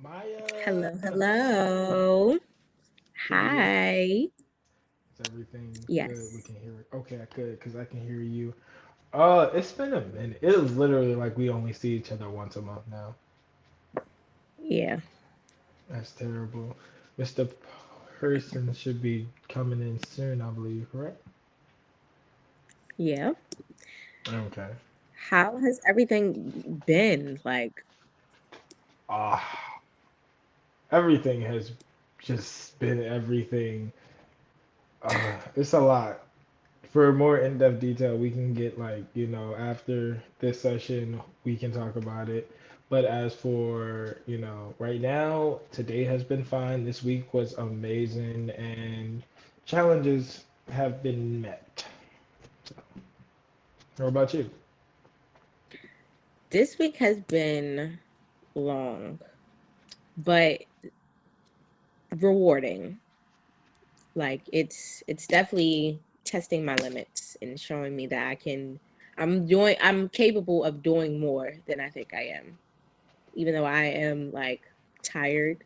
Maya, Hello, hello. can you hear? Hi. Is everything good? We Yes. can hear it. Okay, I could, because I can hear you. It's been a minute. It is literally like we only see each other once a month now. Yeah. That's terrible. Mr. Person should be coming in soon, I believe, correct? Yeah. Okay. How has everything been? Like, Ah, everything has just been everything. It's a lot. For more in-depth detail, we can get like, after this session, we can talk about it. But as for, right now, today has been fine. This week was amazing and challenges have been met. So, how about you? this week has been long, but rewarding. Like, it's definitely testing my limits and showing me that I'm capable of doing more than I think I am. Even though I am like tired,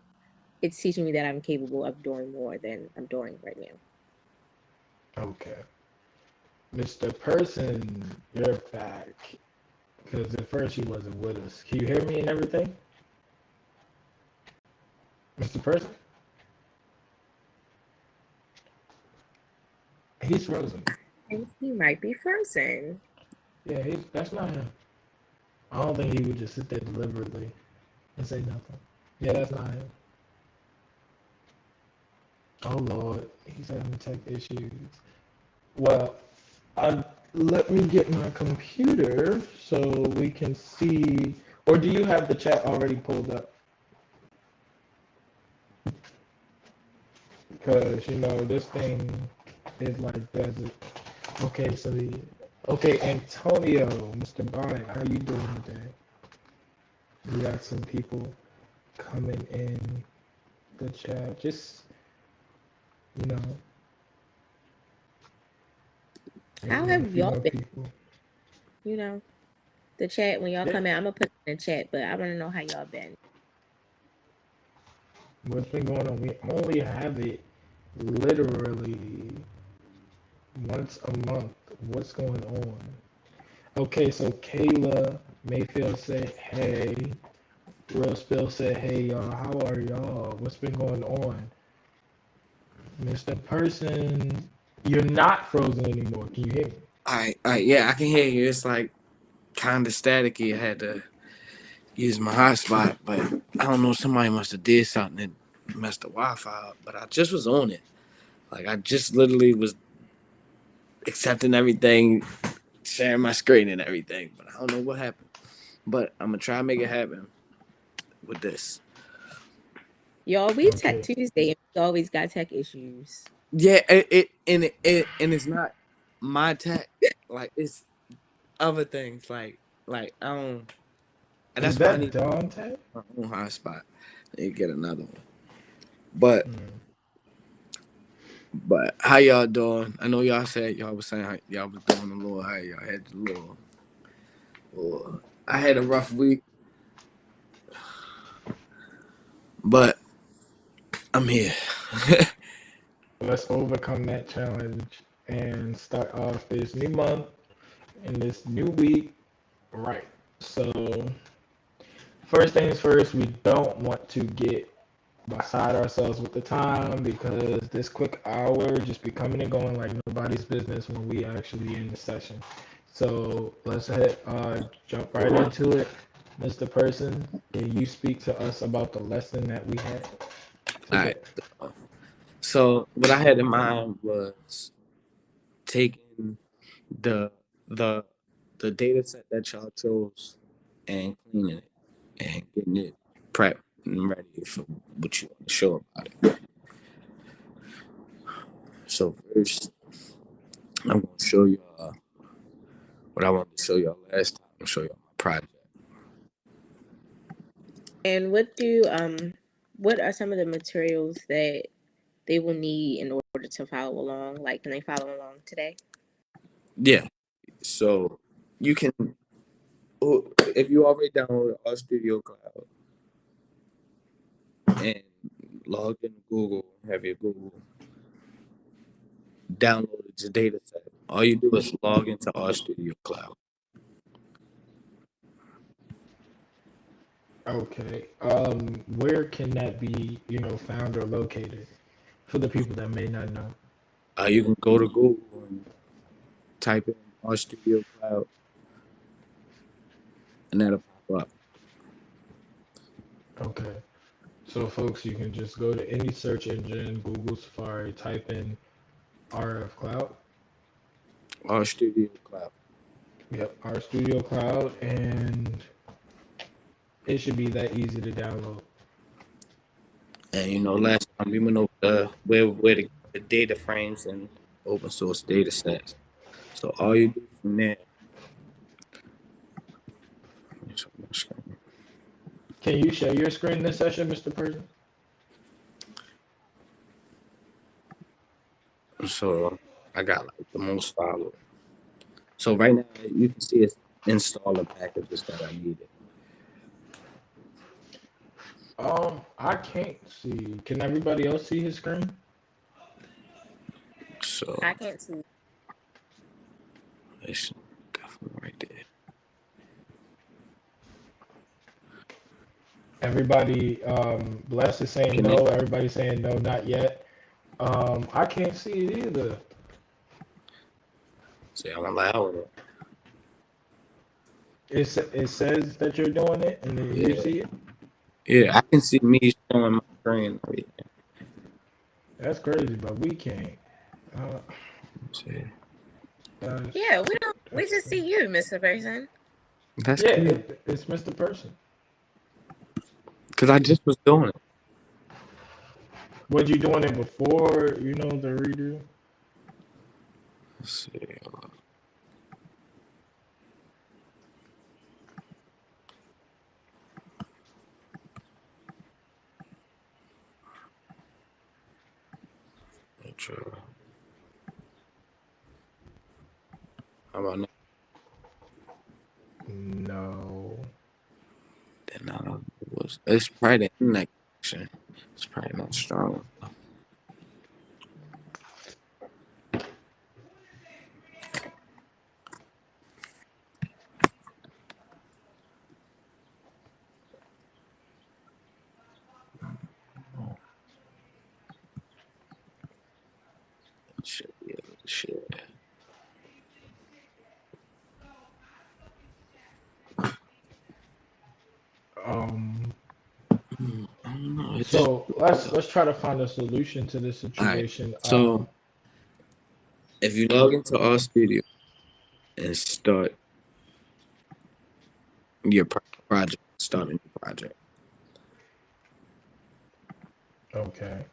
it's teaching me that I'm capable of doing more than I'm doing right now. Okay. Mr. Person, you're back. Because at first you wasn't with us. Can you hear me and everything? Mr. Person? He's frozen. And he might be frozen. Yeah, that's not him. I don't think he would just sit there deliberately and say nothing. Yeah, that's not him. Oh Lord, he's having tech issues. Well, let me get my computer so we can see. Or do you have the chat already pulled up? Because this thing is like does it. Okay, okay, Antonio, Mr. Bond, how you doing today? We got some people coming in the chat. Just you know, How getting in a have few y'all more been? people. You know, the chat when y'all Yeah, come in, I'm gonna put it in the chat, but I want to know how y'all been. what's been going on? We only have it literally once a month. What's going on? Okay, so Kayla Mayfield said, hey. Real Spill said, hey, y'all, how are y'all? What's been going on? Mr. Person, you're not frozen anymore. Can you hear me? All right, yeah, I can hear you. It's like kind of staticky. I had to use my hotspot, but I don't know. Somebody must have did something that messed the Wi-Fi up. But I just was on it. Like I just literally was accepting everything, sharing my screen and everything. But I don't know what happened. But I'm gonna try to make it happen with this. Y'all, we Tech Okay. Tuesday and we always got tech issues. Yeah, and it's not my tech. Like it's other things. Like I don't. And Is that's why I that need Dante? my own hotspot. And get another one. But Hmm. But how y'all doing? I know y'all said y'all was saying how y'all was doing a little. How y'all had a little. I had a rough week, but I'm here. Let's overcome that challenge and start off this new month and this new week right. So, first things first, we don't want to get beside ourselves with the time because this quick hour just be coming and going like nobody's business when we actually in the session. So jump right into it. Mr. Person, can you speak to us about the lesson that we had All today? right. So what I had in mind was taking the the the data set that y'all chose and cleaning it and getting it prepped and ready for what you want to show about it. So first, I'm gonna show you what I wanted to show y'all last time. I'm gonna show y'all my project. And what are some of the materials that they will need in order to follow along? Like, can they follow along today? Yeah. So you can, if you already downloaded our Studio Cloud, log into Google, have your Google downloaded your data set. All you do is log into RStudio Cloud. Okay. Where can that be, found or located for the people that may not know? You can go to Google and type in RStudio Cloud, and that'll pop up. Okay. So, folks, you can just go to any search engine, Google, Safari, type in RF Cloud. RStudio Cloud. Yep, our Studio Cloud, and it should be that easy to download. And last time we went over where to get the data frames and open source data sets. So all you do from there. Can you share your screen this session, Mr. Person? So I got like the most followed. So right now you can see it's installer packages that I needed. I can't see. Can everybody else see his screen? So I can't see. it's definitely right there. Everybody, Bless is saying Can no. it- Everybody's saying no, not yet. I can't see it either. See, I'm allowing it. It says that you're doing it, and then you Yeah. see it. Yeah, I can see me showing my screen. That's crazy, but we can't. Uh, See. Yeah, we don't. We just see you, Mr. Person. That's Yeah, good. it's Mr. Person. Because I just was doing it. Was you doing it before, the redo? Let's see. Intro. How about now? No. Then I don't it's probably the internet connection. It's probably not strong enough. Should be able to share. Um. I don't know. So let's try to find a solution to this All right. situation. So if you log into RStudio and start your project, start a new project. Okay.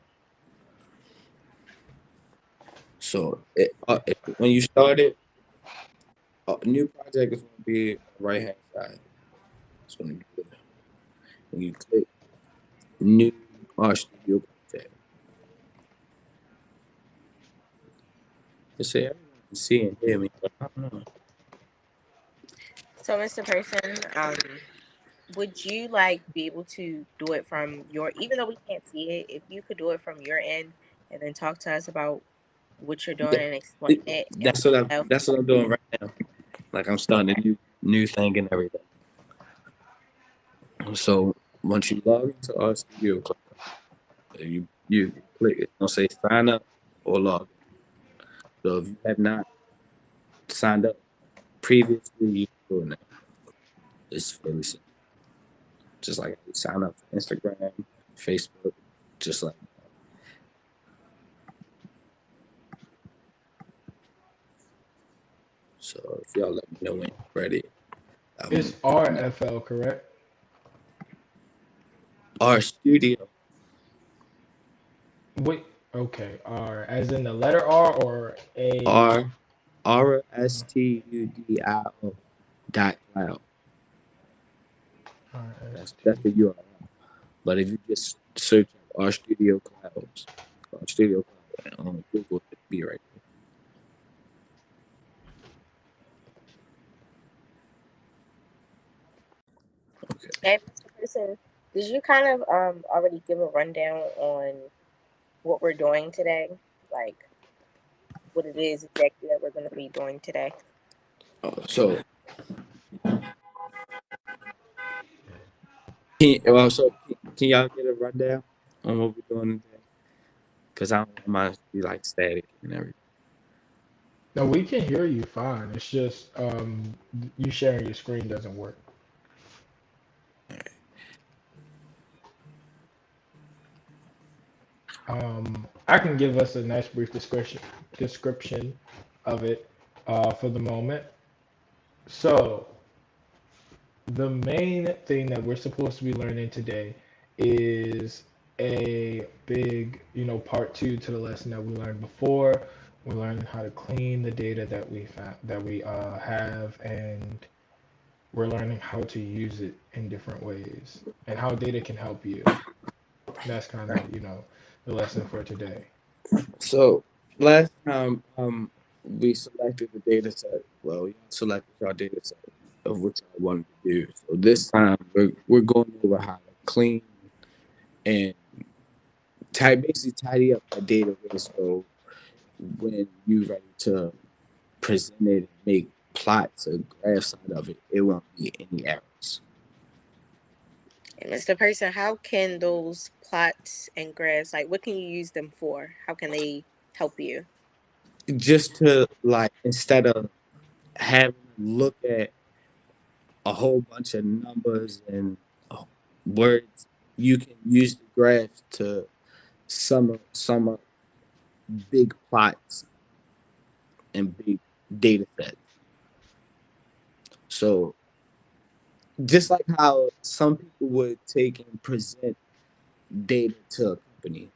So when you start it, a new project is going to be right hand side. So when you click new RStudio project, it say everyone can see and hear me, but I don't know. So, Mr. Person, would you be able to do it from your? Even though we can't see it, if you could do it from your end and then talk to us about what you're doing and explain it. That's what I'm doing right now. Like I'm starting a new thing and everything. So once you log into RStudio Cloud, you click it. It'll say sign up or log in. So if you have not signed up previously, you can do it now. It's very simple. Just like you sign up for Instagram, Facebook, just like that. So if y'all let me know when you're ready. It's RFL, correct? RStudio. Wait. Okay. R, as in the letter R or A? RStudio.cloud. That's the URL. But if you just search RStudio Clouds, RStudio Cloud on Google, it'll be right there. Okay. Hey, Mr. Person. Did you kind of already give a rundown on what we're doing today? Like what it is exactly that we're going to be doing today? So, can y'all get a rundown on what we're doing today? Because I don't want mine to be like static and everything. No, we can hear you fine. It's just you sharing your screen doesn't work. I can give us a nice brief description of it for the moment. So, the main thing that we're supposed to be learning today is a big, part two to the lesson that we learned before. We're learning how to clean the data that we have, and we're learning how to use it in different ways and how data can help you. That's kind of, the lesson for today. So last time we selected the data set. Well, we selected our data set of which I wanted to do. So this time we're going over how to clean and basically tidy up that data so when you're ready to present it and make plots or graphs out of it, it won't be any errors. And Mr. Person, how can those plots and graphs, like what can you use them for? How can they help you? Just to like instead of having to look at a whole bunch of numbers and words, you can use the graph to sum up big plots and big data sets. So just like how some people would take and present data to a company,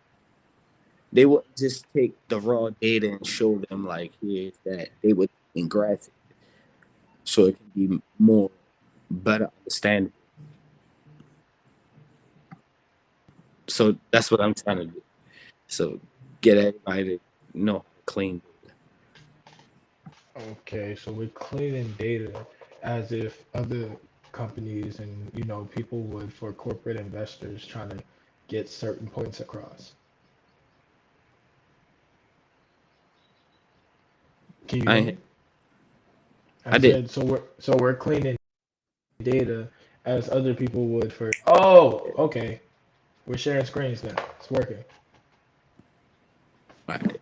they wouldn't just take the raw data and show them like here's that. They would graph it so it can be more better understandable. So that's what I'm trying to do. So get everybody to know how to clean data. Okay, so we're cleaning data as if other companies and, people would for corporate investors trying to get certain points across. Can you hear I me? I I did. said so we're cleaning data as other people would for. Oh, okay. We're sharing screens now. It's working. All right.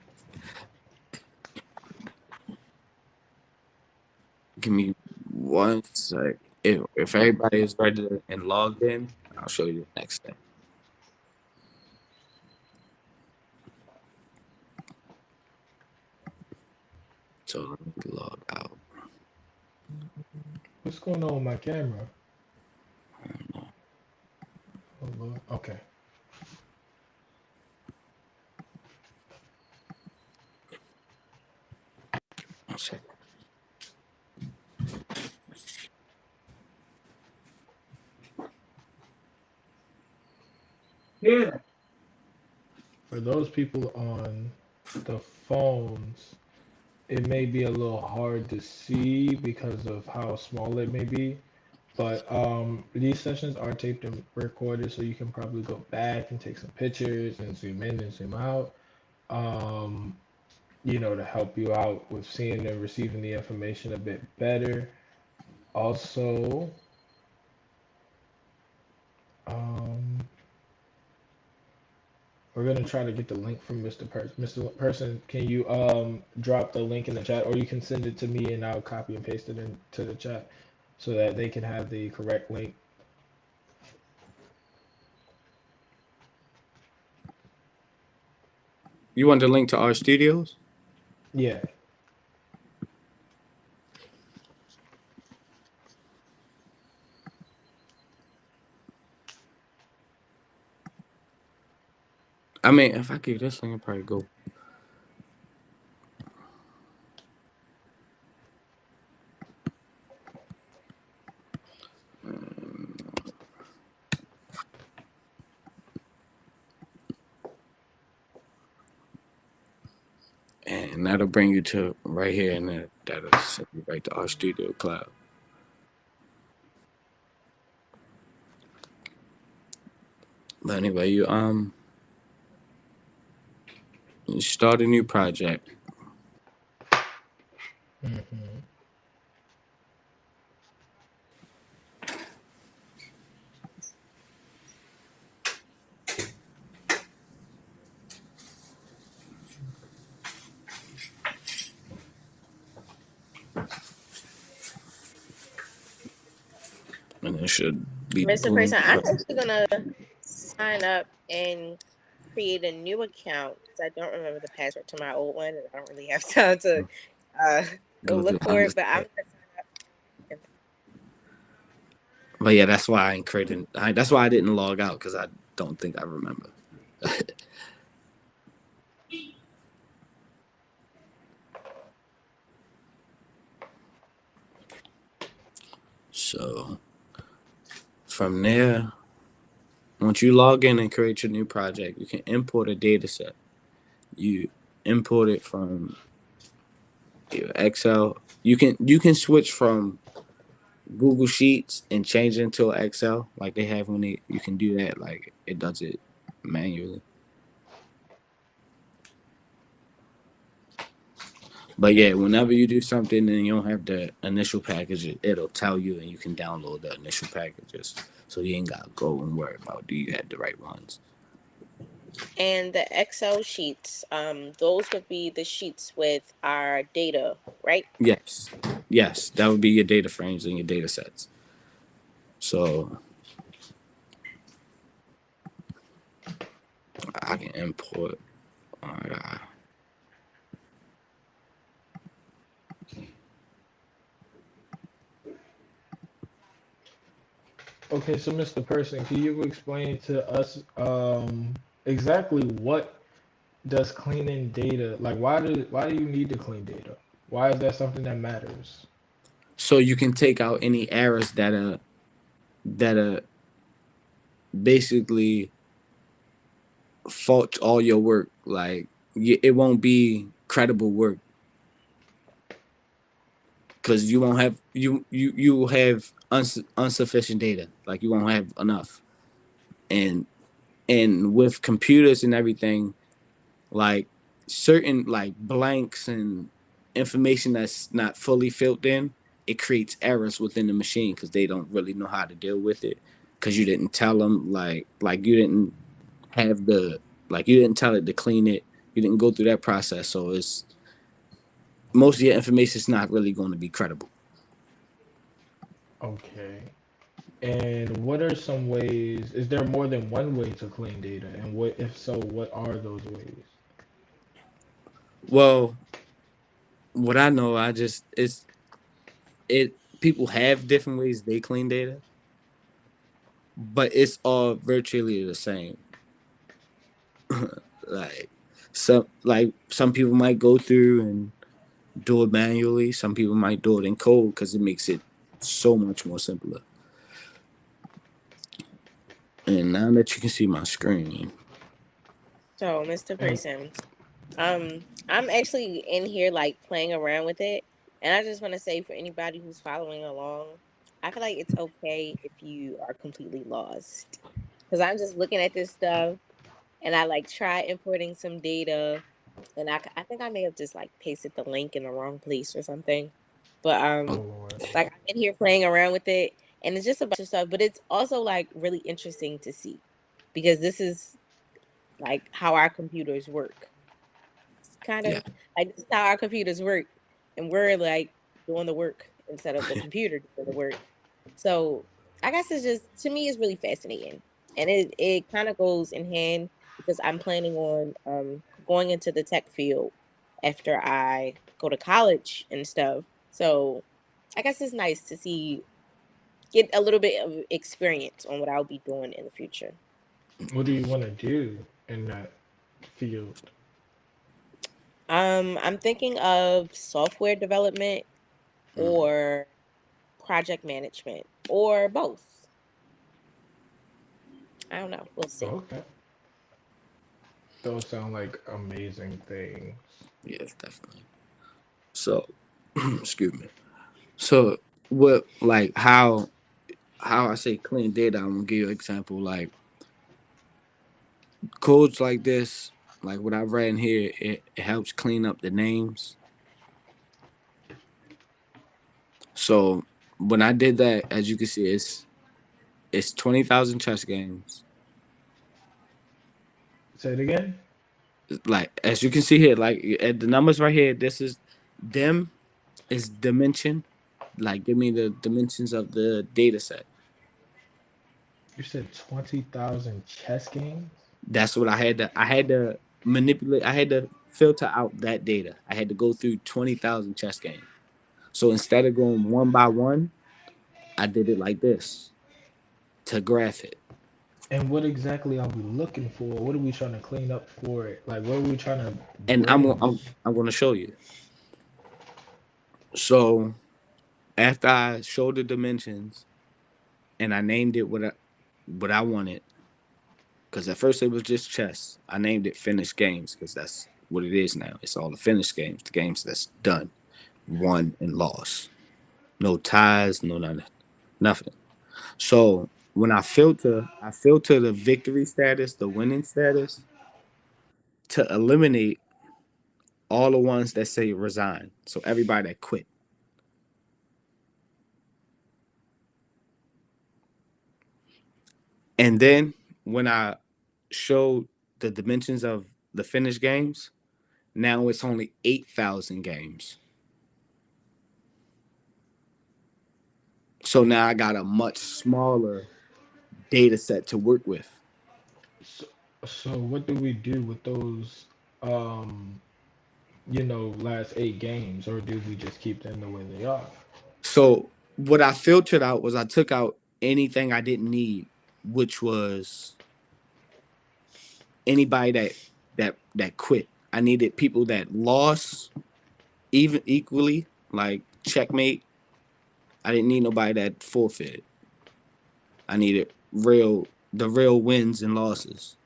Give me one sec. If everybody is ready and logged in, I'll show you the next thing. So let me log out. What's going on with my camera? Oh, Lord. Okay. One sec. Yeah. For those people on the phones, it may be a little hard to see because of how small it may be. But these sessions are taped and recorded, so you can probably go back and take some pictures and zoom in and zoom out. Um, to help you out with seeing and receiving the information a bit better. Also, um, we're gonna try to get the link from Mr. Person. Mr. Person, can you drop the link in the chat, or you can send it to me and I'll copy and paste it into the chat so that they can have the correct link. You want the link to our studios? Yeah. I mean, if I give this thing, I'll probably go. And that'll bring you to right here, and that'll send you right to our studio cloud. But anyway, you start a new project. Hmm. And it should be Mr. doing. Person, I'm actually gonna sign up and create a new account because I don't remember the password to my old one, and I don't really have time to uh, go Go through look for it. honest. But I'm gonna sign up. And, But yeah, that's why I ain't creating. That's why I didn't log out because I don't think I remember. So from there, once you log in and create your new project, you can import a data set. You import it from your Excel. You can switch from Google Sheets and change it into Excel like they have when you can do that. Like it does it manually. But yeah, whenever you do something and you don't have the initial package, it'll tell you and you can download the initial packages. So you ain't gotta go and worry about do you have the right ones. and the Excel sheets, those would be the sheets with our data, right? Yes. Yes. That would be your data frames and your data sets. So I can import uh, Okay, so Mr. Person, can you explain to us exactly what does cleaning data like? Why do you need to clean data? Why is that something that matters? so you can take out any errors that are basically fault all your work. Like it won't be credible work because you won't have you will have insufficient data. Like you won't have enough. And with computers and everything, like certain like blanks and information that's not fully filled in, it creates errors within the machine because they don't really know how to deal with it because you didn't tell them like you didn't have the like you didn't tell it to clean it. You didn't go through that process, so it's most of your information is not really going to be credible. Okay. And what are some ways? Is there more than one way to clean data? And what, if so, what are those ways? Well, what I know, I just it people have different ways they clean data, but it's all virtually the same. Like some people might go through and do it manually. Some people might do it in code because it makes it so much more simpler. And now that you can see my screen, So, Mr. And Person, I'm actually in here like playing around with it, and I just want to say for anybody who's following along, I feel like it's okay if you are completely lost, because I'm just looking at this stuff, and I like try importing some data, and I think I may have just like pasted the link in the wrong place or something, but oh Lord. like I'm in here playing around with it, and it's just a bunch of stuff, but it's also like really interesting to see, because this is like how our computers work. It's kind yeah, of like this is how our computers work, and we're like doing the work instead of the computer doing the work. So I guess it's just to me it's really fascinating, and it kind of goes in hand because I'm planning on going into the tech field after I go to college and stuff. So I guess it's nice to see get a little bit of experience on what I'll be doing in the future. What do you want to do in that field? I'm thinking of software development mm, or project management or both. I don't know. We'll see. Okay. Those sound like amazing things. yes, definitely. So, excuse me. So, what like how I say clean data? I'm gonna give you an example. Like codes like this, like what I've read in here, it helps clean up the names. So when I did that, as you can see, it's 20,000 chess games. Say it again. Like as you can see here, like at the numbers right here, this is them is dimension. Like give me the dimensions of the data set. You said 20,000 chess games. That's what I had to manipulate. I had to filter out that data. I had to go through 20,000 chess games. So instead of going one by one, I did it like this to graph it. And what exactly are we looking for? What are we trying to clean up for it? Like, what are we trying to And bring? I'm going to show you. So after I showed the dimensions and I named it what I wanted, because at first it was just chess. I named it finished games because that's what it is now. It's all the finished games, the games that's done, won and lost, no ties, no nothing. So when I filter the victory status, the winning status, to eliminate all the ones that say resign. So everybody that quit. And then when I showed the dimensions of the finished games, now it's only 8,000 games. So now I got a much smaller data set to work with. So, so what do we do with those, um, last 8 games, or do we just keep them the way they are? So what I filtered out was I took out anything I didn't need, which was anybody that quit. I needed people that lost even equally, like checkmate. I didn't need nobody that forfeited. I needed the real wins and losses.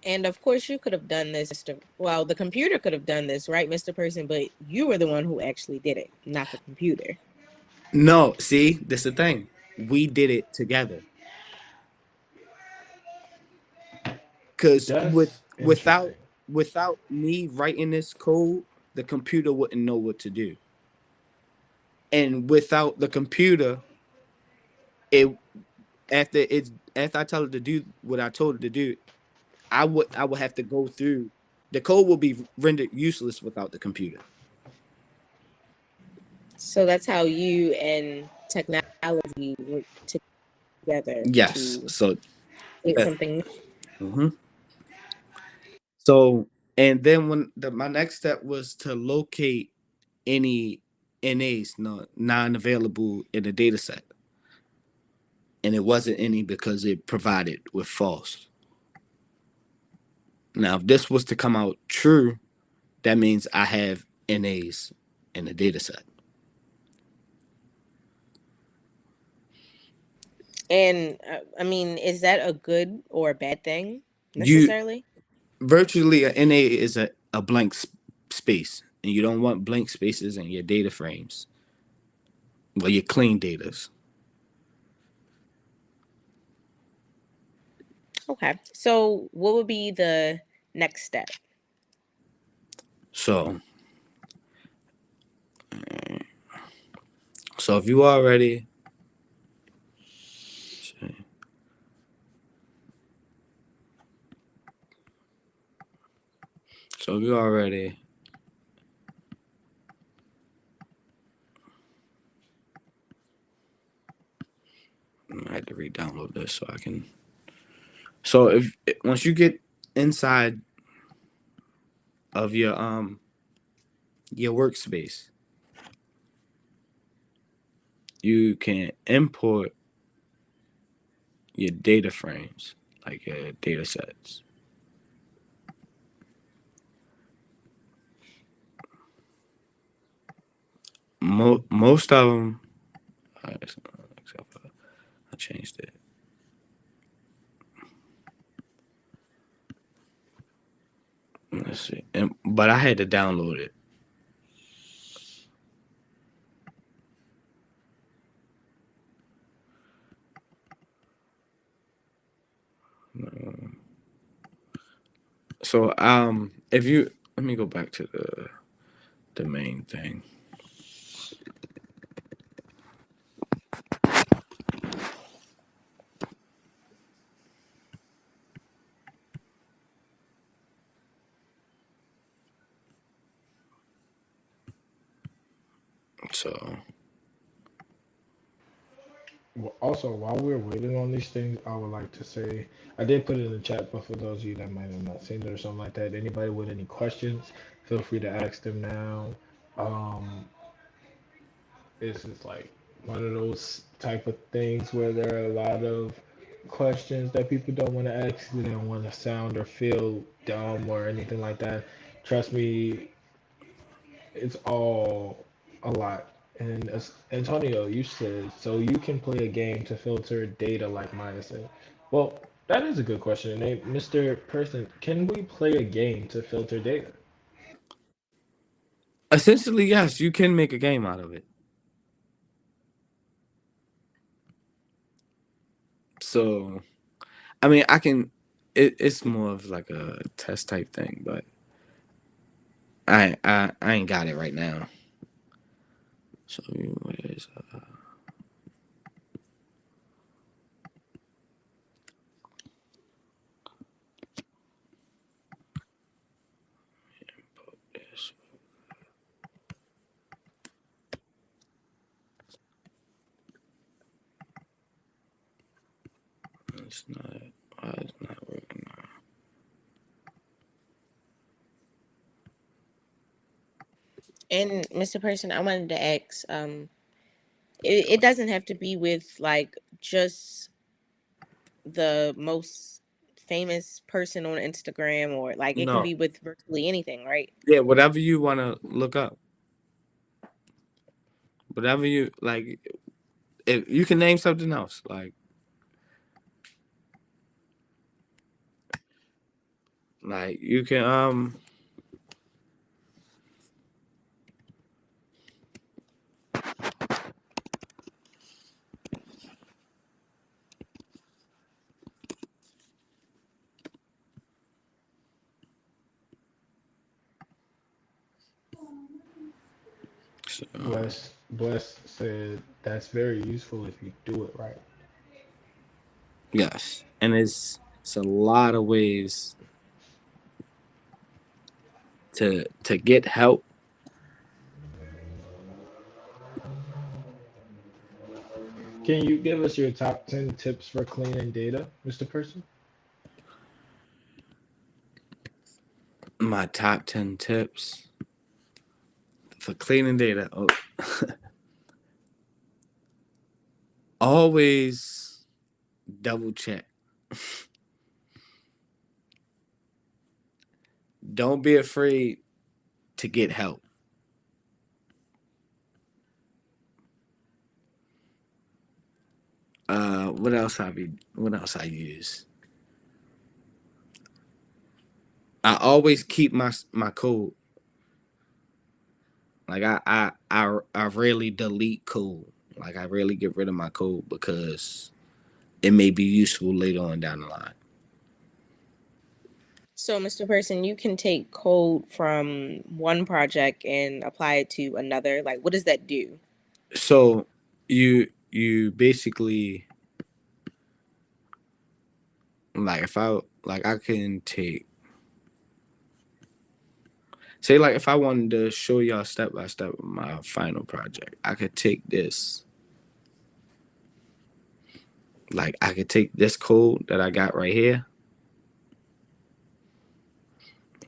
And of course, you could have done this. Well, the computer could have done this, right, Mr. Person? But you were the one who actually did it, not the computer. No, see, that's the thing. We did it together. Cause That's interesting. without me writing this code, the computer wouldn't know what to do. And without the computer, it after I tell it to do what I told it to do, I would have to go through the code will be rendered useless without the computer. So that's how you and technology work together Yes. to So get uh, something. mhm. So and then when my next step was to locate any NAs non-available in the data set. And it wasn't any because it provided with false. Now, if this was to come out true, that means I have NAs in the data set. And I mean, is that a good or a bad thing You necessarily? virtually a NA is a blank space, and you don't want blank spaces in your data frames. Well, your clean datas. Okay. So what would be the next step? So, so if you already, so if you already, I had to re-download this so I can. So if once you get inside of your workspace, you can import your data frames, like your data sets. Most of them, except for I changed it. Let's see, but I had to download it. So if you let me go back to the main thing. So Well, also, while we're waiting on these things, I would like to say I did put it in the chat, but for those of you that might have not seen it or something like that, anybody with any questions, feel free to ask them now. Um, this is like one of those type of things where there are a lot of questions that people don't want to ask. They don't want to sound or feel dumb or anything like that. Trust me, it's all a lot. And Antonio, you said so you can play a game to filter data like Maya said. Well, that is a good question. Hey, Mr. Person, can we play a game to filter data? essentially, yes, you can make a game out of it. So I mean, I can. It's more of like a test type thing, but I ain't got it right now. So what is this? It's not. Why it's not working now? And Mr. Person, I wanted to ask, it doesn't have to be with like just the most famous person on Instagram, or like it can No. be with virtually anything, right? Yeah, whatever you want to look up, whatever you like. If you can name something else, like you can so, Bless said that's very useful if you do it right. yes, and it's a lot of ways to get help. Can you give us your top 10 tips for cleaning data, Mr. Person? My top 10 tips for cleaning data. Oh, always double check. Don't be afraid to get help. What else I use? I always keep my code. Like I rarely delete code. Like I rarely get rid of my code because it may be useful later on down the line. So, Mr. Person, you can take code from one project and apply it to another. Like, what does that do? So you basically like if I like I can take say like if I wanted to show y'all step by step my final project, I could take this. Like I could take this code that I got right here.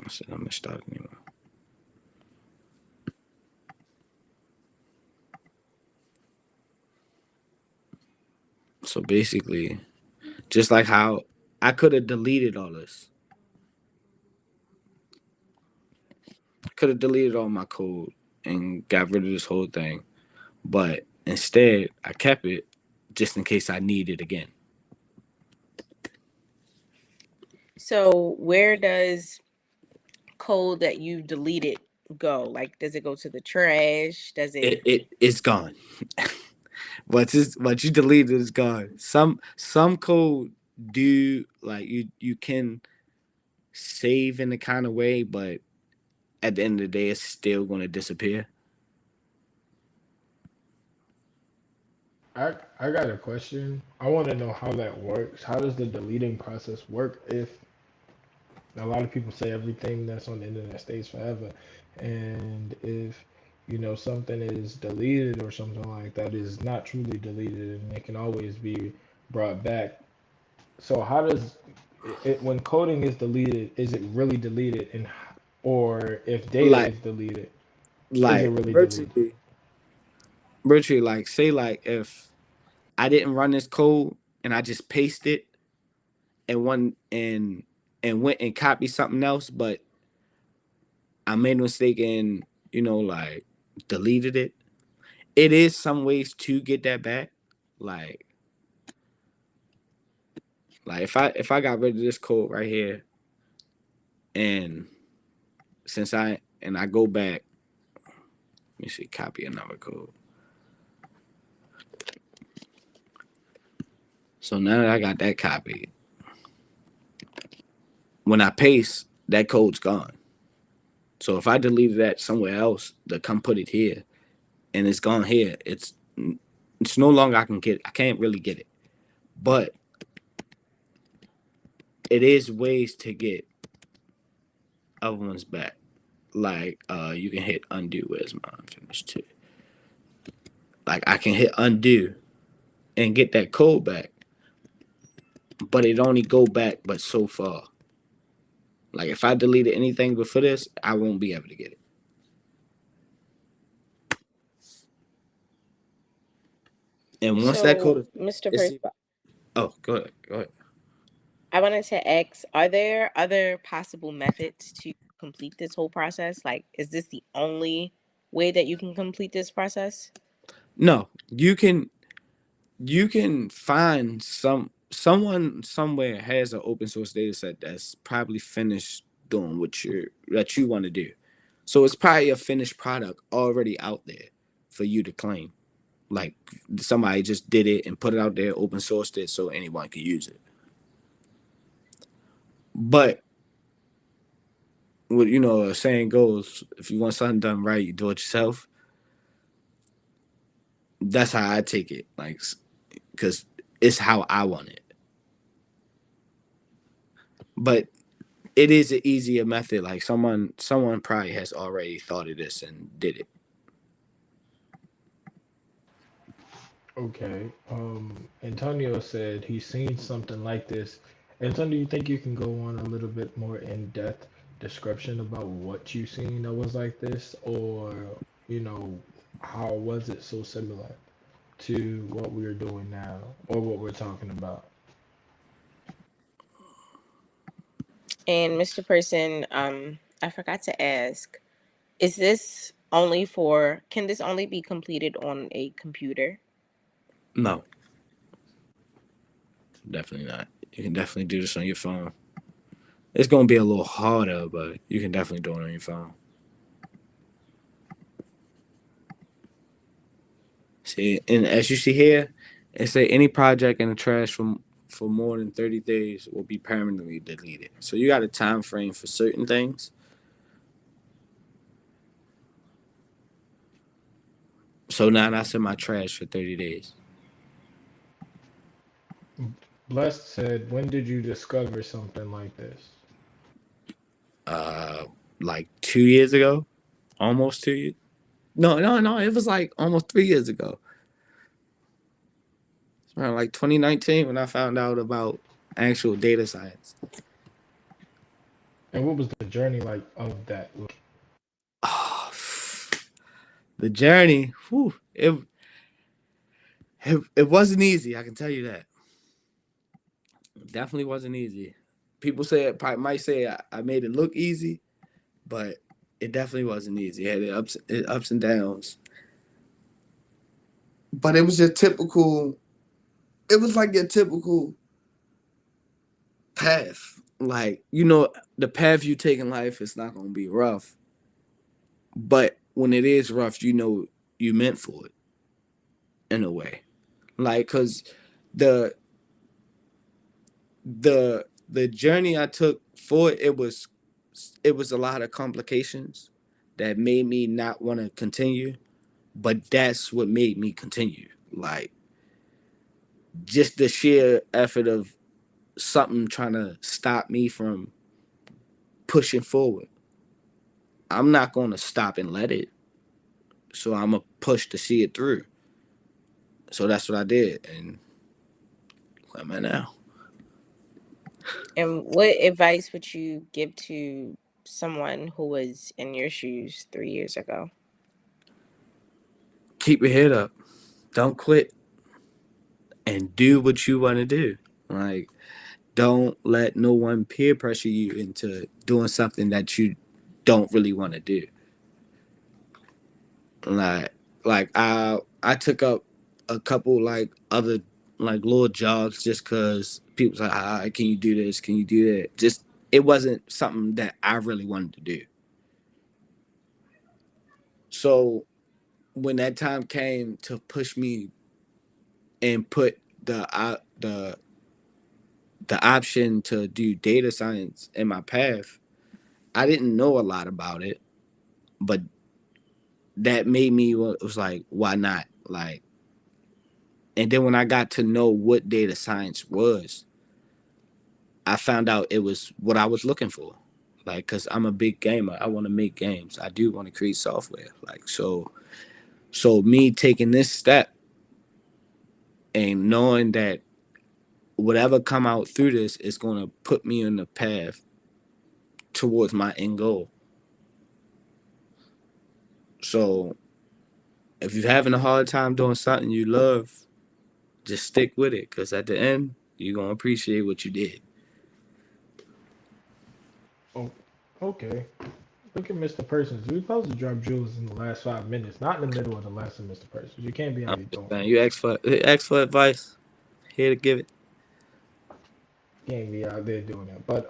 I said I'm gonna start anyway. So basically, just like how I could have deleted all this, could have deleted all my code and got rid of this whole thing, but instead I kept it just in case I need it again. So, where does code that you deleted go? Like, does it go to the trash? Does it? It's gone. What you deleted is gone. Some code do like you can save in the kind of way, but at the end of the day, it's still going to disappear. I got a question. I want to know how that works. How does the deleting process work if a lot of people say everything that's on the internet stays forever, and if something is deleted or something like that is not truly deleted and it can always be brought back. So how does when coding is deleted, is it really deleted, and or if data Like, is deleted, is it like really deleted? virtually, like say, like if I didn't run this code and I just paste it and went and copied something else, but I made a mistake and like deleted it. It is some ways to get that back. Like if I got rid of this code right here and I go back, let me see, copy another code. So now that I got that copied, when I paste, that code's gone. So if I deleted that somewhere else to come put it here and it's gone here, it's no longer I can't really get it. But it is ways to get other ones back. Like you can hit undo. Where's mine finished too? Like I can hit undo and get that code back, but it only go back but so far. Like if I deleted anything before this, I won't be able to get it. And once that So, code Mr. is, Person, oh, go ahead, go ahead. I wanted to ask, are there other possible methods to complete this whole process? Like, is this the only way that you can complete this process? No, you can find someone somewhere has an open source data set that's probably finished doing that you want to do. So it's probably a finished product already out there for you to claim. Like somebody just did it and put it out there, open sourced it so anyone can use it. But what a saying goes, if you want something done right, you do it yourself. That's how I take it. Like, because it's how I want it. But it is an easier method. Like someone probably has already thought of this and did it. Okay. Antonio said he's seen something like this. Antonio, you think you can go on a little bit more in-depth description about what you seen that was like this, or you know, how was it so similar to what we're doing now, or what we're talking about? And Mr. Person, I forgot to ask, is this only for, can this only be completed on a computer? No, definitely not. You can definitely do this on your phone. It's gonna be a little harder, but you can definitely do it on your phone. See, and as you see here, it say any project in the trash for more than 30 days will be permanently deleted. So you got a time frame for certain things. So now that's in my trash for 30 days. Blessed said, when did you discover something like this? Uh, like 2 years ago, almost 2 years. No, no, no. It was like almost 3 years ago. It's around like 2019 when I found out about actual data science. And what was the journey like of that? Oh, the journey, whew, it wasn't easy. I can tell you that. It definitely wasn't easy. People say it probably might say I made it look easy, but it definitely wasn't easy. It had ups and downs. But it was your typical. It was like your typical path. Like the path you take in life is not gonna be rough, but when it is rough, you meant for it in a way. Like, cause the the journey I took for it was a lot of complications that made me not want to continue, but that's what made me continue. Like just the sheer effort of something trying to stop me from pushing forward. I'm not going to stop and let it. So I'm going to push to see it through. So that's what I did. And where am I now? And what advice would you give to someone who was in your shoes 3 years ago? Keep your head up. Don't quit. And do what you want to do. Like, don't let no one peer pressure you into doing something that you don't really want to do. Like, like I took up a couple like other like little jobs just because people like, can you do this? Can you do that? Just it wasn't something that I really wanted to do. So when that time came to push me and put the option to do data science in my path, I didn't know a lot about it, but that made me was like, why not? Like, and then when I got to know what data science was, I found out it was what I was looking for. Like, cause I'm a big gamer, I want to make games. I do want to create software. Like, so me taking this step and knowing that whatever come out through this is going to put me on the path towards my end goal. So if you're having a hard time doing something you love, just stick with it, because at the end, you're going to appreciate what you did. Oh, okay. Look at Mr. Persons. We're supposed to drop jewels in the last 5 minutes, not in the middle of the lesson, Mr. Persons. You can't be I'm out here just doing saying, that. you ask for advice, here to give it. You can't be out there doing that. But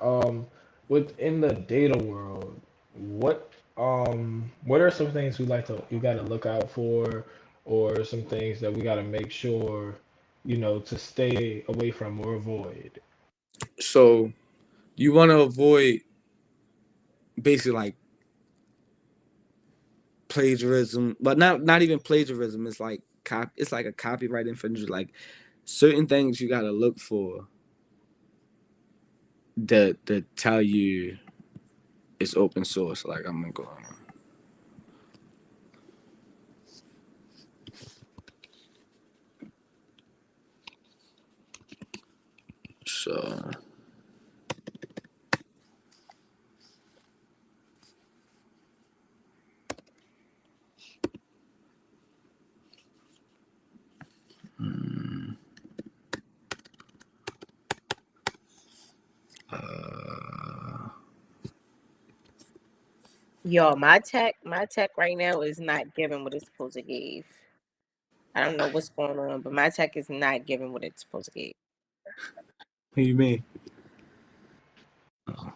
within the data world, what what are some things you gotta look out for, or some things that we gotta make sure, to stay away from or avoid? So you want to avoid basically like plagiarism, but not even plagiarism. It's like it's like a copyright infringement. Like certain things you got to look for that tell you it's open source. Like I'm gonna go on. So uh, Yo, my tech right now is not giving what it's supposed to give. I don't know what's going on, but my tech is not giving what it's supposed to give. what do you mean? No.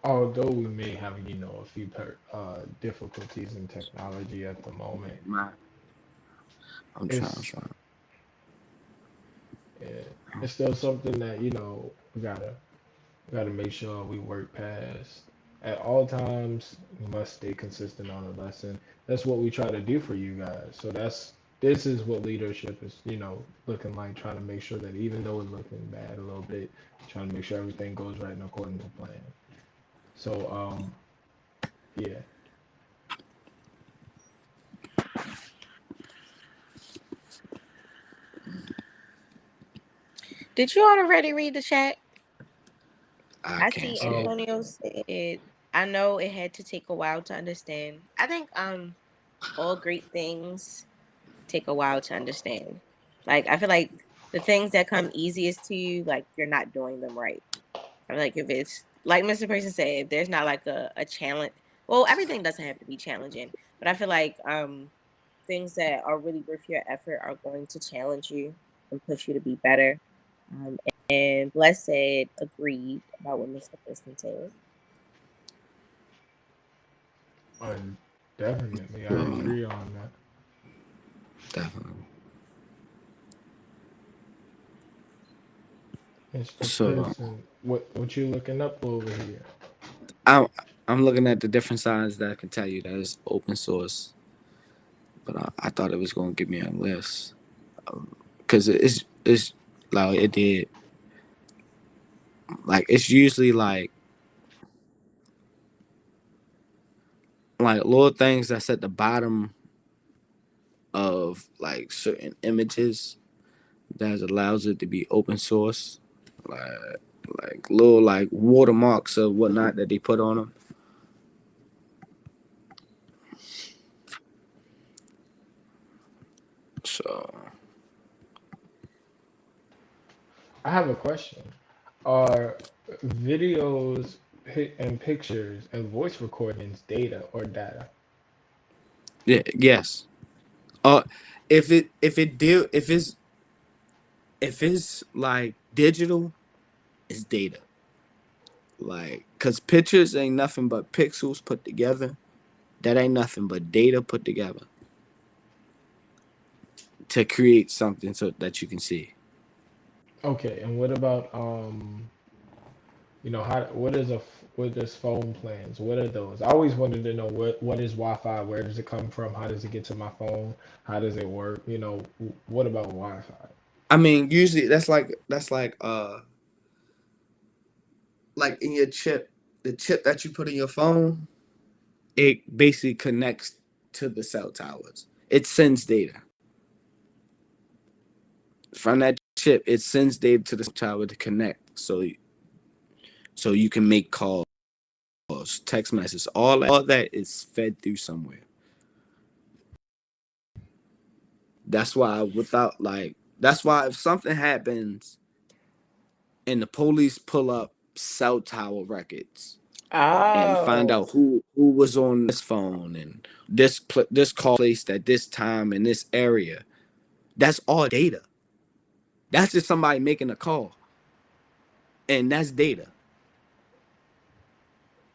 Although we may have, a few difficulties in technology at the moment, My, I'm trying. it's yeah, it's still something that we gotta make sure we work past. At all times, we must stay consistent on the lesson. That's what we try to do for you guys. So this is what leadership is, looking like, trying to make sure that even though it's looking bad a little bit, trying to make sure everything goes right and according to plan. So yeah. Did you already read the chat? I I can't see say it. Antonio said, I know it had to take a while to understand. I think all great things take a while to understand. Like I feel like the things that come easiest to you, like you're not doing them right. I feel like if it's like Mr. Person said, if there's not like a challenge, well, everything doesn't have to be challenging, but I feel like things that are really worth your effort are going to challenge you and push you to be better. And Bless said agreed about what Mr. Person said. Uh, definitely, I So agree on that. definitely. It's the So person. What you looking up over here? I'm I'm looking at the different signs that can tell you that it's open source, but I thought it was gonna give me a list because it's like it did. Like it's usually like little things that's at the bottom of like certain images that allows it to be open source, like like little like watermarks or whatnot that they put on them. So I have a question. Are videos and pictures and voice recordings data or data? yeah, yes. Uh, if it's like digital, it's data. Like, cause pictures ain't nothing but pixels put together. That ain't nothing but data put together to create something so that you can see. Okay, and what about how what is phone plans? What are those? I always wanted to know what is Wi-Fi? Where does it come from? How does it get to my phone? How does it work? What about Wi-Fi? I mean, usually that's like in your chip, the chip that you put in your phone, it basically connects to the cell towers. It sends data from that chip. It sends data to the cell tower to connect, so you can make calls, text messages, all that is fed through somewhere. That's why that's why if something happens and the police pull up cell tower records and find Oh, out who was on this phone and this call placed at this time in this area, that's all data. That's just somebody making a call, and that's data.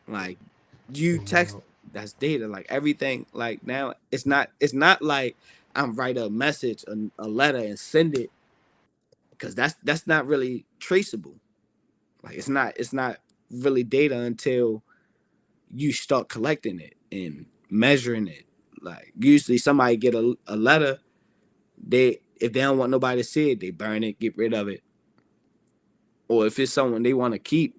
Like you text, Wow. that's data. Like everything. Like now, it's not like I'm write a message, a letter, and send it because that's not really traceable. Like it's not really data until you start collecting it and measuring it. Like usually somebody get a letter, they if they don't want nobody to see it, they burn it, get rid of it. Or if it's someone they want to keep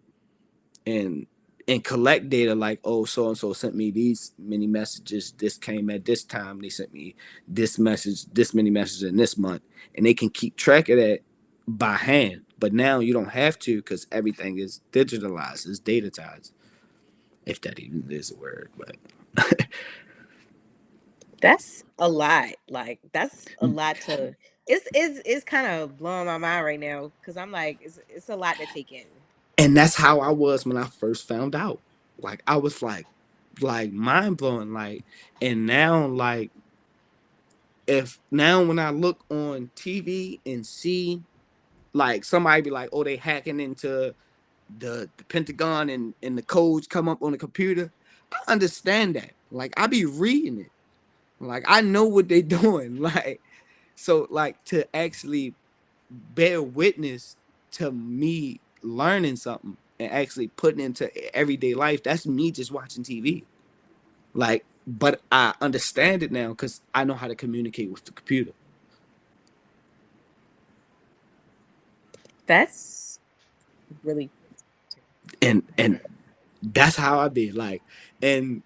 and collect data like, oh, so and so sent me these many messages, this came at this time, they sent me this message, this many messages in this month, and they can keep track of that by hand. But now you don't have to because everything is digitalized, it's datatized, if that even is a word. But that's a lot. Like that's a lot to. It's kind of blowing my mind right now because I'm like it's a lot to take in. and that's how I was when I first found out. Like I was like mind blowing. Like and now like if now when I look on TV and see like somebody be like, oh, they hacking into the Pentagon and the codes come up on the computer, I understand that. Like I be reading it. Like I know what they doing. Like so like to actually bear witness to me learning something and actually putting into everyday life, that's me just watching TV. Like, but I understand it now because I know how to communicate with the computer. That's really And that's how I be like, and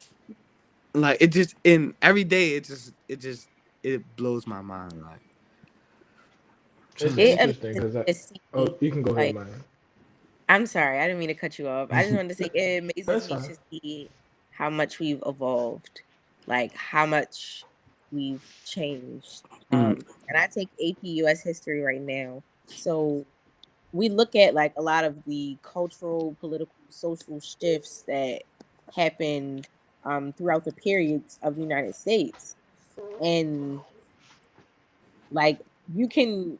like it just in every day it blows my mind. Like, It's it interesting amazes because me to oh, see. you can go ahead, Like man. I'm sorry, I didn't mean to cut you off. I just wanted to say it amazes That's me fine. to see how much we've evolved, like how much we've changed. mm, And I take AP US history right now, so we look at like a lot of the cultural, political, social shifts that happened throughout the periods of the United States, and like you can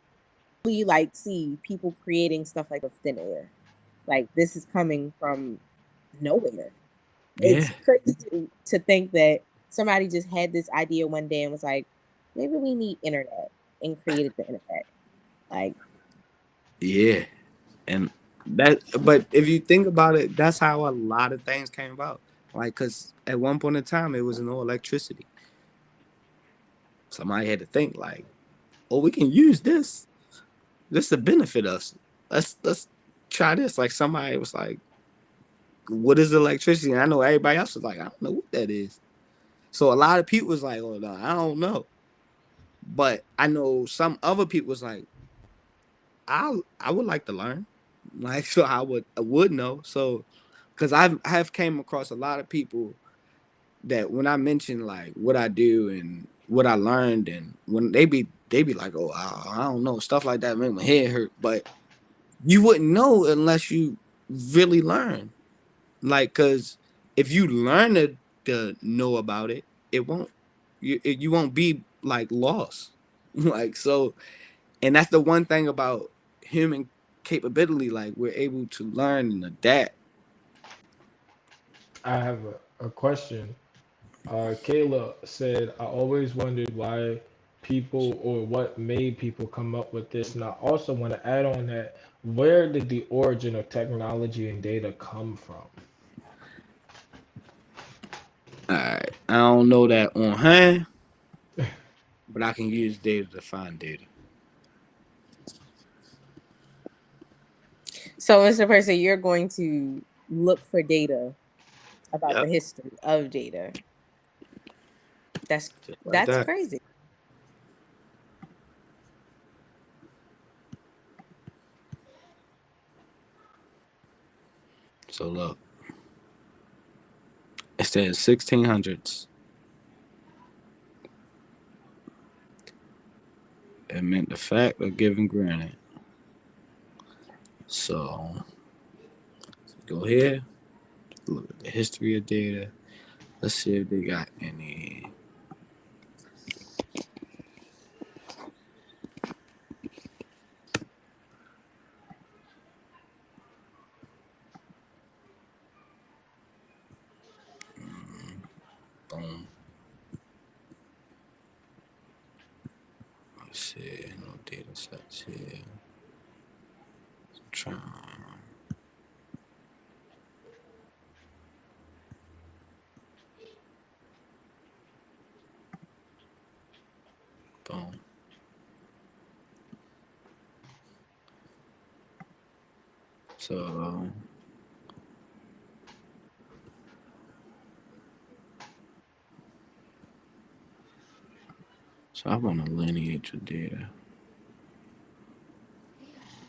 really like see people creating stuff like a thin air. Like this is coming from nowhere. Yeah. It's crazy to think that somebody just had this idea one day and was like, maybe we need internet and created the internet. Like, Yeah. And but if you think about it, that's how a lot of things came about. Like, cause at one point in time, it was no electricity. Somebody had to think like, oh, we can use this. This to benefit us. Let's try this. Like somebody was like, what is electricity? And I know everybody else was like, I don't know what that is. So a lot of people was like, oh no, I don't know. But I know some other people was like, I would like to learn. Like so I would know. So because I have came across a lot of people that when I mention like what I do and what I learned and when they be like, oh I don't know, stuff like that make my head hurt. But you wouldn't know unless you really learn. Like, cause if you learn to know about it, it won't you won't be like lost. Like so, and that's the one thing about human capability. Like we're able to learn and adapt. I have a question. Kayla said, I always wondered why people or what made people come up with this. And I also want to add on that, where did the origin of technology and data come from? All right, I don't know that on hand, but I can use data to find data. so, Mr. Person, you're going to look for data about the Yep, history of data. That's just like that's that. crazy. So look, it says 1600s. It meant the fact of giving granted. So go here, look at the history of data. Let's see if they got any. Boom. Let's see. No data sets here. Try. Boom. So, so I want a lineage of data.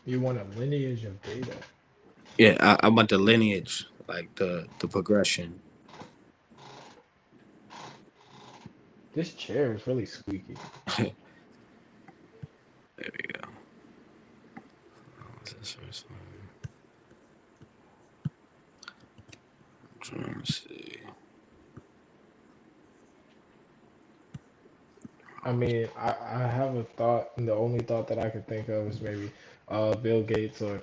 You want a lineage of data. Yeah, I want the lineage, like the progression. This chair is really squeaky. There we go. What's this first one? I'm trying to see. I mean, I have a thought, and the only thought that I could think of is maybe Bill Gates or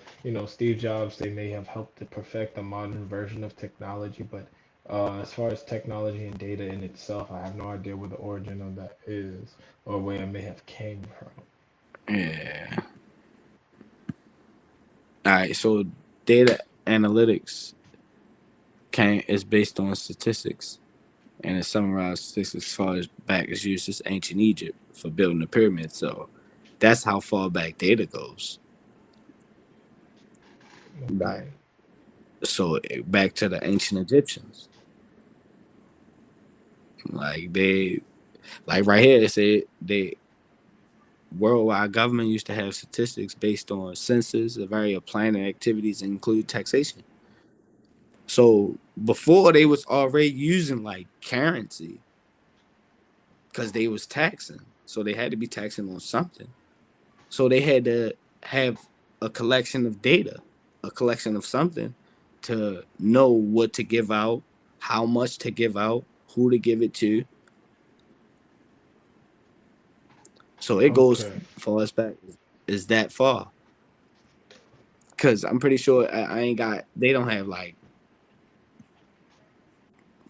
Steve Jobs. They may have helped to perfect a modern version of technology, but as far as technology and data in itself, I have no idea where the origin of that is or where it may have came from. Yeah. All right. So data analytics can is based on statistics, and it summarized statistics as far as back as used as ancient Egypt for building the pyramids. So that's how far back data goes. Okay. Right. So back to the ancient Egyptians, like like right here, it said they worldwide government used to have statistics based on census of area planning activities and include taxation. So before they was already using like currency because they was taxing, so they had to be taxing on something. So they had to have a collection of data, a collection of something to know what to give out, how much to give out, who to give it to. So it goes Okay. far as back is that far. Cause I'm pretty sure I ain't got they don't have like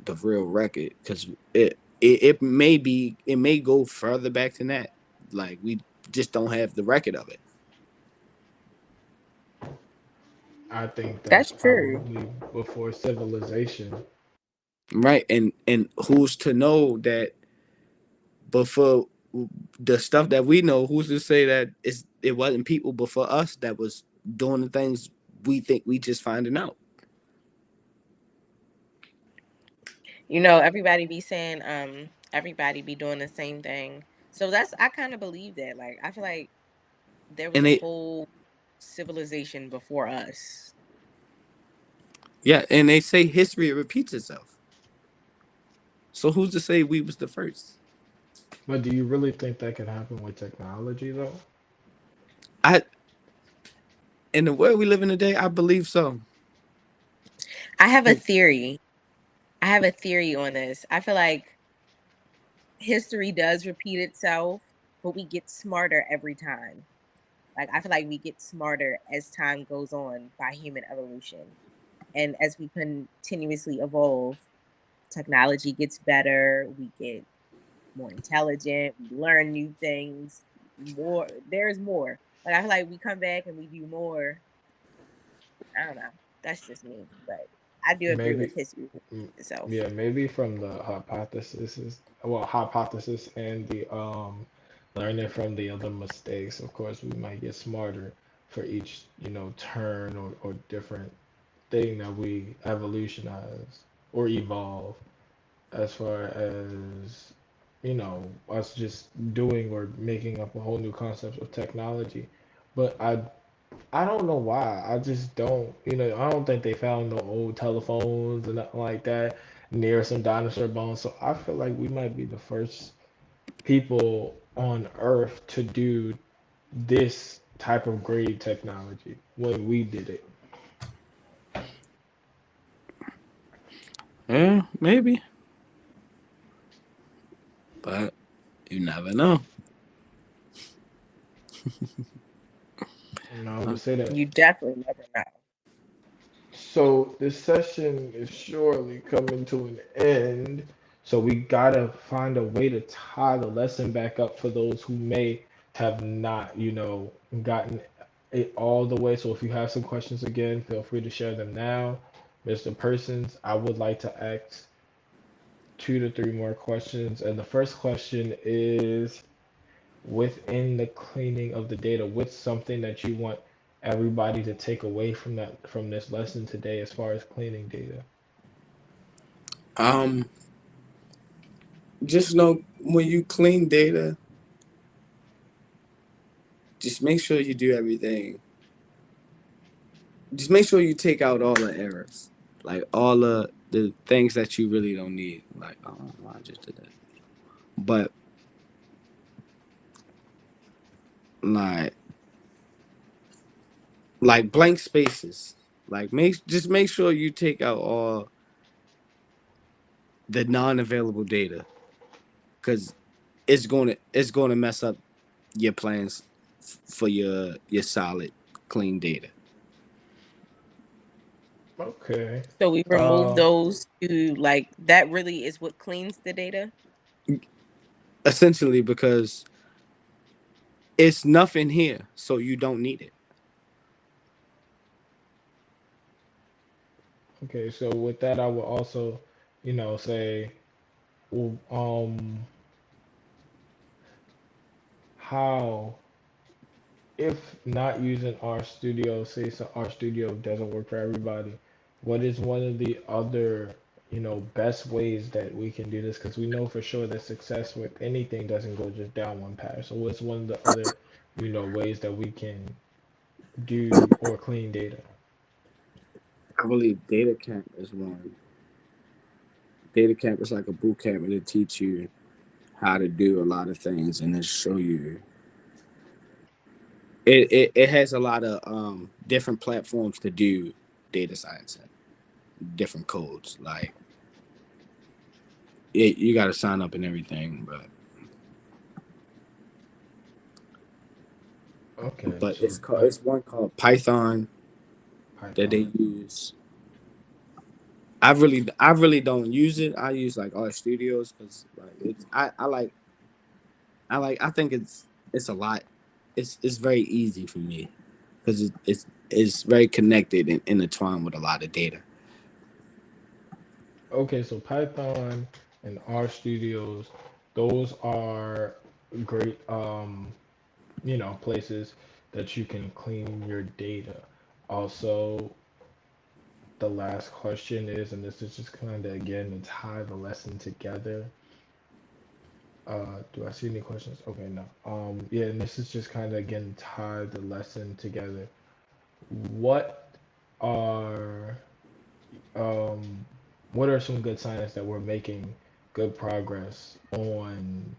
the real record, because it may go further back than that. Like we just don't have the record of it. I think that's That's true. probably before civilization. Right. And who's to know that before the stuff that we know, who's to say that it wasn't people before us that was doing the things we think we just finding out. Everybody be saying, everybody be doing the same thing. So I kind of believe that. Like, I feel like there was And a they whole civilization before us. Yeah, and they say history repeats itself. So who's to say we was the first? But do you really think that could happen with technology, though? I In the world we live in today, I believe so. I have a 'Cause- theory. I have a theory on this. I feel like history does repeat itself, but we get smarter every time. Like, I feel like we get smarter as time goes on by human evolution. And as we continuously evolve, technology gets better, we get more intelligent, we learn new things, there's more. Like, I feel like we come back and we do more. I don't know. That's just me. But I do agree Maybe, with history mm, itself. yeah, maybe from the hypothesis and the learning from the other mistakes. Of course, we might get smarter for each, turn or different thing that we evolutionize or evolve as far as, us just doing or making up a whole new concept of technology. But I don't know why. I just don't, I don't think they found no old telephones and nothing like that near some dinosaur bones. So I feel like we might be the first people on Earth to do this type of grade technology when we did it. Yeah, maybe, but you never know. I would say that. You definitely never know. So this session is surely coming to an end. So we gotta find a way to tie the lesson back up for those who may have not, gotten it all the way. So if you have some questions again, feel free to share them now. Mr. Persons, I would like to ask 2 to 3 more questions. And the first question is within the cleaning of the data, what's something that you want everybody to take away from this lesson today as far as cleaning data? Um, just know when you clean data, just make sure you do everything. Just make sure you take out all the errors, like all the things that you really don't need. Like, oh, I just did that. But like, blank spaces. Like, make sure you take out all the non-available data, because it's going to mess up your plans for your solid clean data. Okay. So we remove Uh, those to, like, that really is what cleans the data. Essentially, because it's nothing here, so you don't need it. okay, so with that, I will also, say, well, how if not using our studio, say so our studio doesn't work for everybody, what is one of the other, best ways that we can do this? Because we know for sure that success with anything doesn't go just down one path. So what's one of the other, ways that we can do or clean data? I believe data camp is one. Data camp is like a boot camp, and it teach you how to do a lot of things, and then show you. It has a lot of different platforms to do data science in, different codes. Like you got to sign up and everything, Okay, but so it's one called Python that they Python. use. I really don't use it. I use like Art Studios because like I think it's a lot. It's very easy for me because it's very connected and intertwined with a lot of data. Okay, so Python and R Studios, those are great, places that you can clean your data. Also, the last question is, and this is just kind of again to tie the lesson together. Do I see any questions? Okay, no. Yeah, and this is just kind of again tie the lesson together. What are um, what are some good signs that we're making good progress on,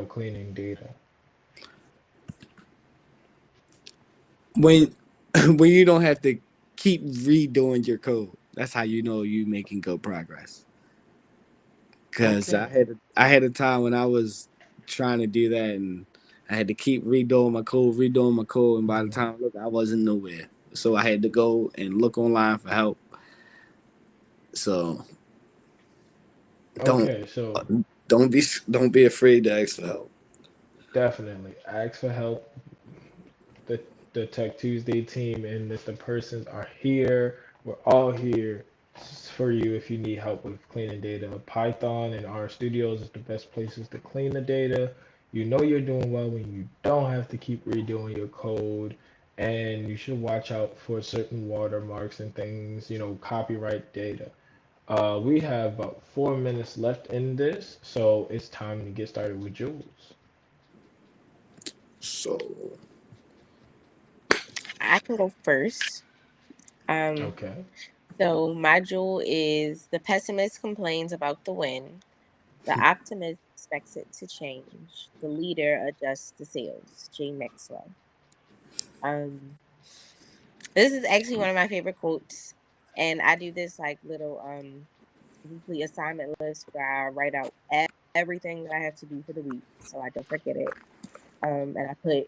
cleaning data? When when you don't have to keep redoing your code, that's how you know you making good progress. Cause Okay, I had a time when I was trying to do that and I had to keep redoing my code, and by the mhm. time look, I wasn't nowhere. So I had to go and look online for help. So don't Okay, so don't be afraid to ask for help. definitely ask for help. the the Tech Tuesday team and Mr. Persons are here. We're all here for you if you need help with cleaning data. Python and R Studios is the best places to clean the data. You know you're doing well when you don't have to keep redoing your code. And you should watch out for certain watermarks and things, copyright data. We have about 4 minutes left in this, so it's time to get started with Jules. So I can go first. Um, Okay. so my jewel is the pessimist complains about the wind. The optimist expects it to change. The leader adjusts the sails. Jay Maxwell. Um, this is actually one of my favorite quotes, and I do this like little weekly assignment list where I write out everything that I have to do for the week, so I don't forget it. And I put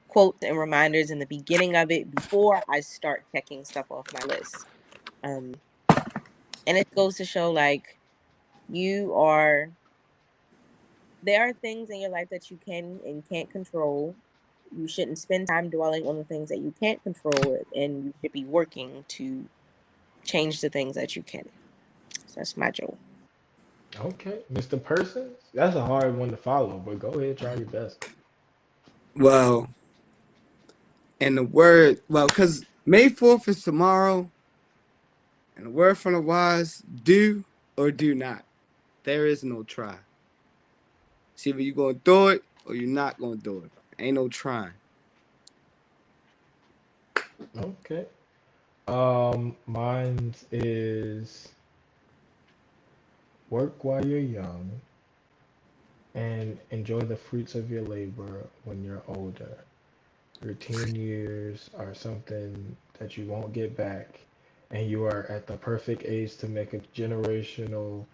quotes and reminders in the beginning of it before I start checking stuff off my list. Um, and it goes to show like you are there are things in your life that you can and can't control. You shouldn't spend time dwelling on the things that you can't control, and you should be working to change the things that you can. So that's my joke. Okay, Mr. Persons, that's a hard one to follow, but go ahead, try your best. well, and the word because May 4th is tomorrow, and the word from the wise: do or do not. There is no try. See, either you gonna do it or you're not gonna do it. Ain't no trying. Okay. Mine is work while you're young and enjoy the fruits of your labor when you're older. Your teen years are something that you won't get back, and you are at the perfect age to make a generational,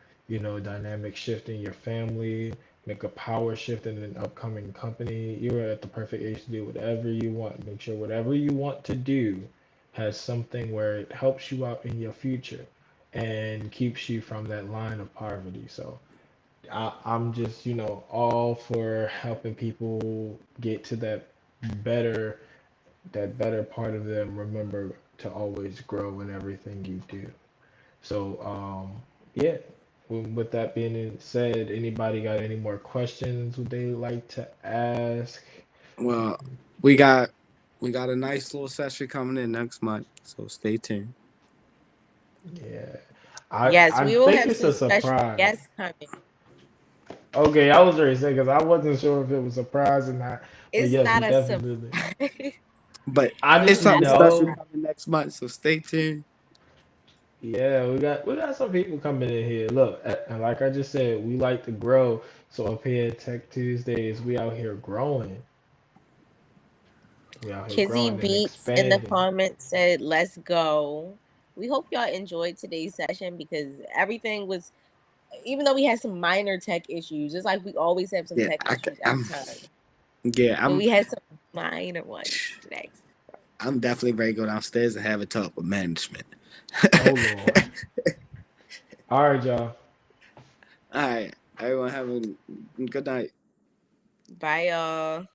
dynamic shift in your family, make a power shift in an upcoming company. You are at the perfect age to do whatever you want. Make sure whatever you want to do has something where it helps you out in your future and keeps you from that line of poverty. So I'm just, all for helping people get to better that better part of them. Remember to always grow in everything you do. So yeah, with that being said, anybody got any more questions would they like to ask? Well, we got we got a nice little session coming in next month, so stay tuned. Yeah, I Yes, I we will think have it's some a special surprise. guests coming. Okay, I was ready to say because I wasn't sure if it was a surprise or not, but It's yes, we not a definitely. surprise. But I it's just Not something a special know. surprise. coming next month, so stay tuned. Yeah, we got some people coming in here. Look, and like I just said, we like to grow. So up here at Tech Tuesdays, we out here growing. We out here Kizzy growing and Beats in the expanding. comments said, "Let's go." We hope y'all enjoyed today's session because everything was, even though we had some minor tech issues, it's like we always have some Yeah, tech issues every I'm time, yeah, but we had some minor ones today. I'm definitely ready to go downstairs and have a talk with management. Oh Lord. All right, y'all. All right. Everyone have a good night. Bye, y'all.